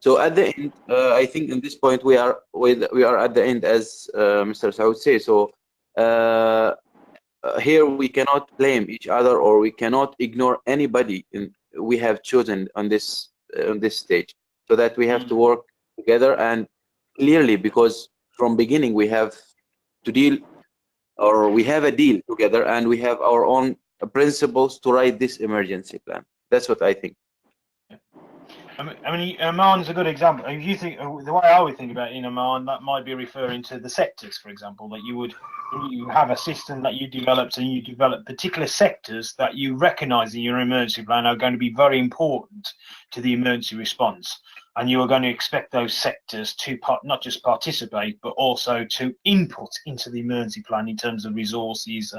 So at the end, I think in this point we are at the end, as Mr. Saud says. So here we cannot blame each other, or we cannot ignore anybody we have chosen on this stage, so that we have to work together and clearly, because from beginning we have to deal, or we have a deal together, and we have our own principles to write this emergency plan. That's what I think. I mean, Oman is a good example. If you think the way I would think about it in Oman, that might be referring to the sectors, for example, that you would you have a system that you developed and you develop particular sectors that you recognize in your emergency plan are going to be very important to the emergency response. And you are going to expect those sectors to not just participate, but also to input into the emergency plan in terms of resources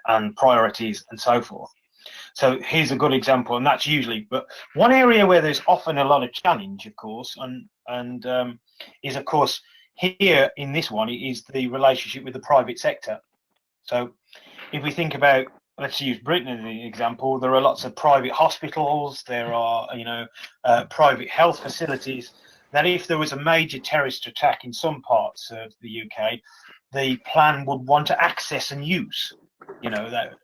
and priorities and so forth. So here's a good example, and that's usually, but one area where there's often a lot of challenge, of course, is of course here in this one is the relationship with the private sector. So if we think about, let's use Britain as an example, there are lots of private hospitals, there are, private health facilities that if there was a major terrorist attack in some parts of the UK, the plan would want to access and use,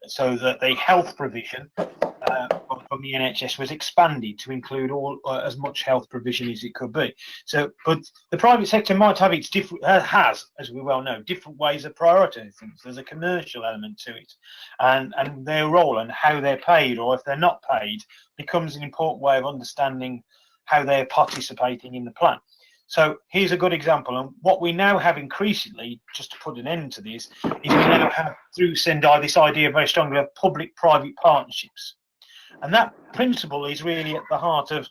so that the health provision from the NHS was expanded to include as much health provision as it could be. So, but the private sector might have its different, has, as we well know, different ways of prioritising things. There's a commercial element to it, and their role and how they're paid, or if they're not paid, becomes an important way of understanding how they're participating in the plan. So here's a good example, and what we now have increasingly, just to put an end to this, is we now have through Sendai this idea very strongly of public-private partnerships. And that principle is really at the heart of,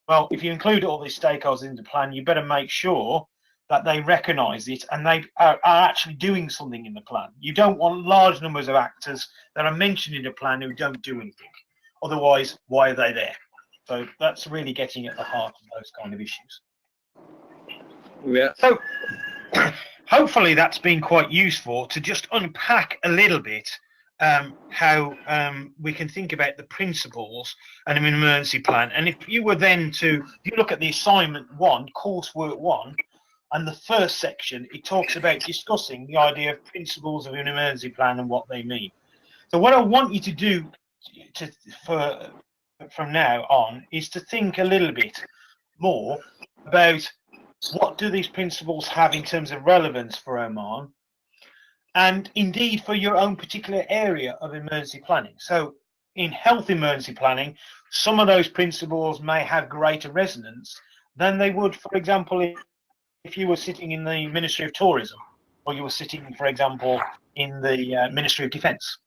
well, if you include all these stakeholders in the plan, you better make sure that they recognise it and they are actually doing something in the plan. You don't want large numbers of actors that are mentioned in the plan who don't do anything. Otherwise, why are they there? So that's really getting at the heart of those kind of issues. Yeah. So hopefully that's been quite useful to just unpack a little bit how we can think about the principles and an emergency plan. And if you were then if you look at the assignment 1, coursework 1, and the first section, it talks about discussing the idea of principles of an emergency plan and what they mean. So what I want you to do from now on is to think a little bit more about what do these principles have in terms of relevance for Oman, and indeed for your own particular area of emergency planning. So in health emergency planning, some of those principles may have greater resonance than they would, for example, if you were sitting in the Ministry of Tourism, or you were sitting, for example, in the Ministry of Defence,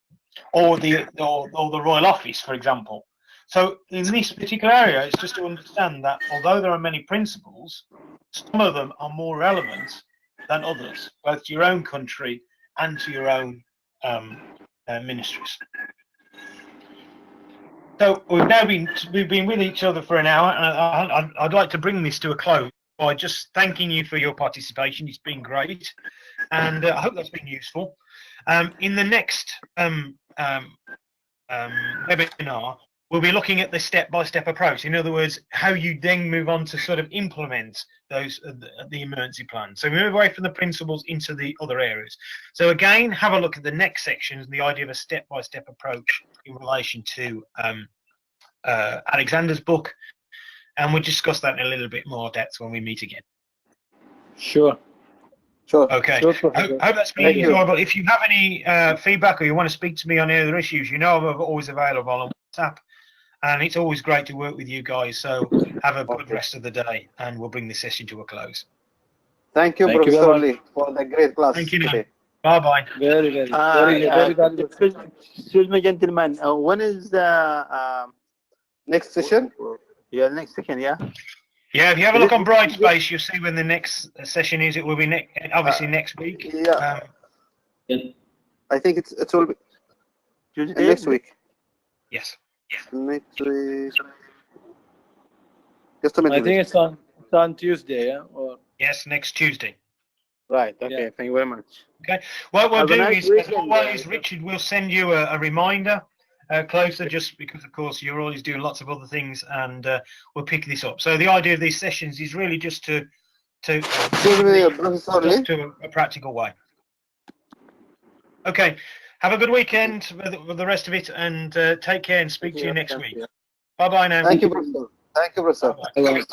or the Royal Office, for example. So in this particular area, it's just to understand that although there are many principles, some of them are more relevant than others, both to your own country and to your own ministries. So we've been with each other for an hour, and I'd like to bring this to a close by just thanking you for your participation. It's been great, and I hope that's been useful. In the next webinar, we'll be looking at the step-by-step approach. In other words, how you then move on to sort of implement the emergency plan. So we move away from the principles into the other areas. So again, have a look at the next sections, the idea of a step-by-step approach in relation to Alexander's book, and we'll discuss that in a little bit more depth when we meet again. Sure. Okay. Sure. I hope that's been enjoyable. If you have any feedback or you want to speak to me on any other issues, I'm always available on WhatsApp. And it's always great to work with you guys. So have a good rest of the day, and we'll bring this session to a close. Thank you, Professor Lee, for the great class today. Bye-bye. Very valuable. Excuse me, gentlemen. When is the Next session? Yeah, next session, yeah? Yeah, if you have a look on Brightspace, you'll see when the next session is. It will be obviously next week. Yeah. I think it will be Tuesday? next week. Yes. Next week. Just a minute. I think it's on Tuesday, yeah? Or Yes, next Tuesday. Right, okay, Yeah. thank you very much. Okay. What we'll Have a do nice is, as weekend, always, Richard will send you a reminder closer, just because, of course, you're always doing lots of other things, and we'll pick this up. So the idea of these sessions is really just to Excuse me, Professor Lee. to a practical way. Okay. Have a good weekend with the rest of it, and take care, and speak to you next week. Bye-bye now. Thank you, Professor. Thank you, Professor. Bye-bye.